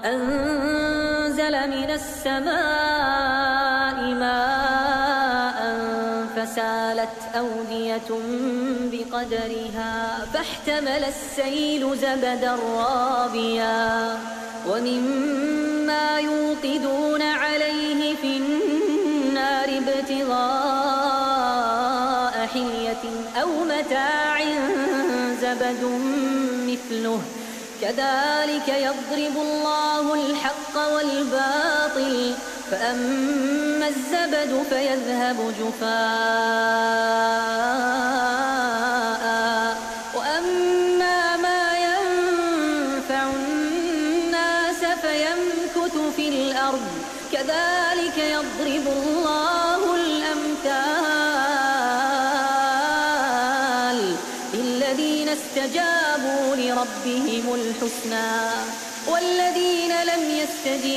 أنزل من السماء ماء فسالت أودية بقدرها فاحتمل السيل زبدا رابيا ومما يوقدون عليه في النار ابتغاء حلية أو متاع زبد مثله كذلك يضرب الله الحق والباطل فأما الزبد فيذهب جفاء وأما ما ينفع الناس فيمكث في الأرض كذلك يضرب الله الأمثال للذين استجابوا لربهم الحسنى والذين لم يستجيبوا